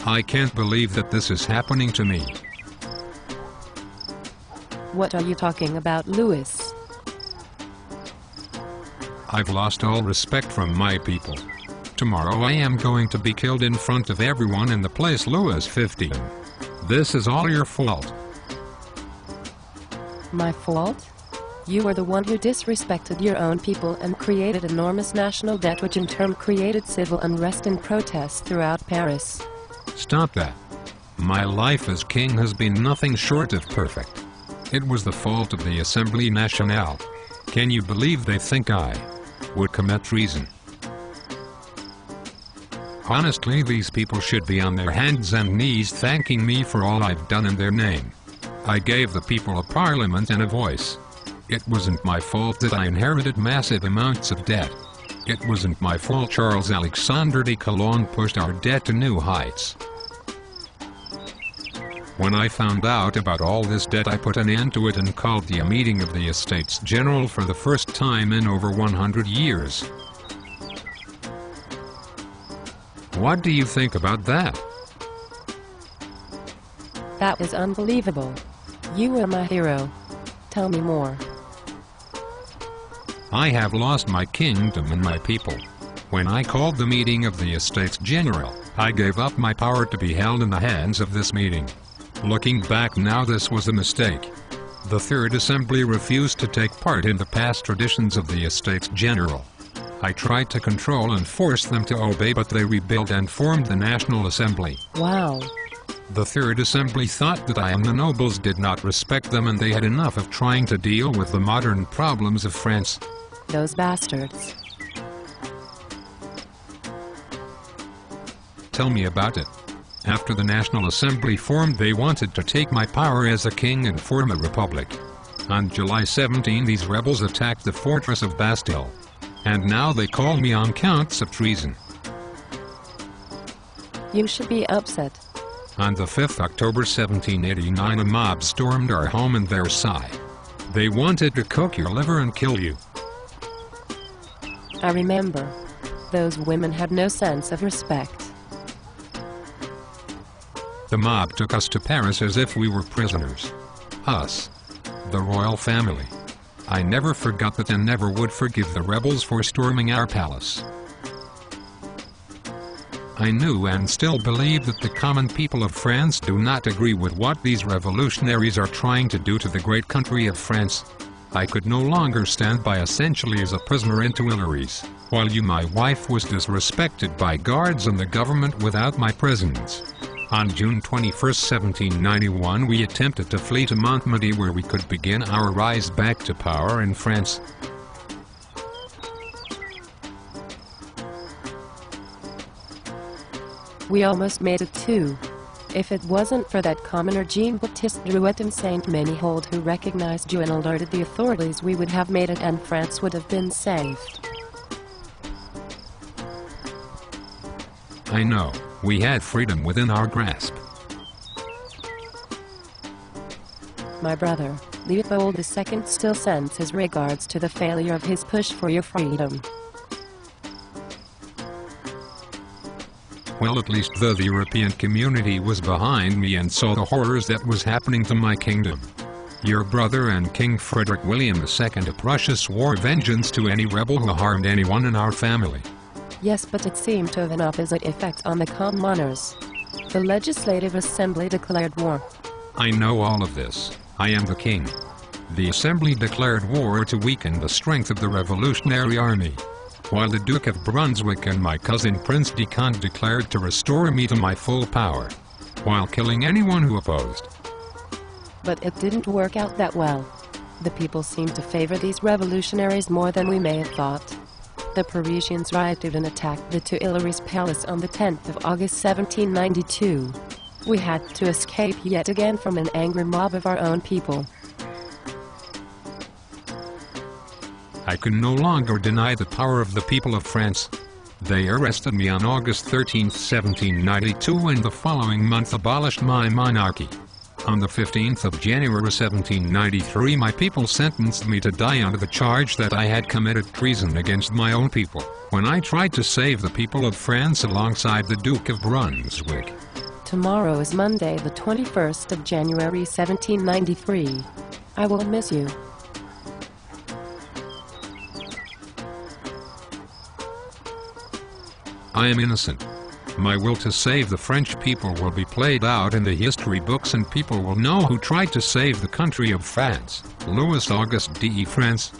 I can't believe that this is happening to me. What are you talking about, Louis? I've lost all respect from my people. Tomorrow I am going to be killed in front of everyone in the place. Louis 15. This is all your fault. My fault? You were the one who disrespected your own people and created enormous national debt, which in turn created civil unrest and protests throughout Paris. Stop that. My life as king has been nothing short of perfect. It was the fault of the Assemblée Nationale. Can you believe they think I would commit treason? Honestly, these people should be on their hands and knees thanking me for all I've done in their name. I gave the people a parliament and a voice. It wasn't my fault that I inherited massive amounts of debt. It wasn't my fault Charles Alexandre de Calonne pushed our debt to new heights. When I found out about all this debt, I put an end to it and called a meeting of the Estates General for the first time in over 100 years. What do you think about that? That is unbelievable. You were my hero. Tell me more. I have lost my kingdom and my people. When I called the meeting of the Estates General, I gave up my power to be held in the hands of this meeting. Looking back now, this was a mistake. The Third Assembly refused to take part in the past traditions of the Estates General. I tried to control and force them to obey, but they rebuilt and formed the National Assembly. Wow. The Third Assembly thought that I and the nobles did not respect them, and they had enough of trying to deal with the modern problems of France. Those bastards. Tell me about it. After the National Assembly formed, they wanted to take my power as a king and form a republic. On July 17, these rebels attacked the fortress of Bastille. And now they call me on counts of treason. You should be upset. On the 5th October 1789, a mob stormed our home in Versailles. They wanted to cook your liver and kill you. I remember. Those women had no sense of respect. The mob took us to Paris as if we were prisoners. Us. The royal family. I never forgot that and never would forgive the rebels for storming our palace. I knew and still believe that the common people of France do not agree with what these revolutionaries are trying to do to the great country of France. I could no longer stand by essentially as a prisoner in Tuileries, while my wife was disrespected by guards and the government without my presence. On June 21, 1791, we attempted to flee to Montmedy, where we could begin our rise back to power in France. We almost made it too. If it wasn't for that commoner Jean-Baptiste Drouet and Saint-Ménehould who recognized you and alerted the authorities, we would have made it and France would have been saved. I know. We had freedom within our grasp. My brother, Leopold II, still sends his regards to the failure of his push for your freedom. Well, at least the European community was behind me and saw the horrors that was happening to my kingdom. Your brother and King Frederick William II of Prussia swore vengeance to any rebel who harmed anyone in our family. Yes, but it seemed to have an opposite effect on the commoners. The Legislative Assembly declared war. I know all of this. I am the king. The Assembly declared war to weaken the strength of the Revolutionary Army, while the Duke of Brunswick and my cousin Prince de Conde declared to restore me to my full power, while killing anyone who opposed. But it didn't work out that well. The people seemed to favor these revolutionaries more than we may have thought. The Parisians rioted and attacked the Tuileries Palace on the 10th of August 1792. We had to escape yet again from an angry mob of our own people. I can no longer deny the power of the people of France. They arrested me on August 13, 1792, and the following month abolished my monarchy. On the 15th of January 1793, my people sentenced me to die under the charge that I had committed treason against my own people, when I tried to save the people of France alongside the Duke of Brunswick. Tomorrow is Monday, the 21st of January, 1793. I will miss you. I am innocent. My will to save the French people will be played out in the history books, and people will know who tried to save the country of France. Louis Auguste de France.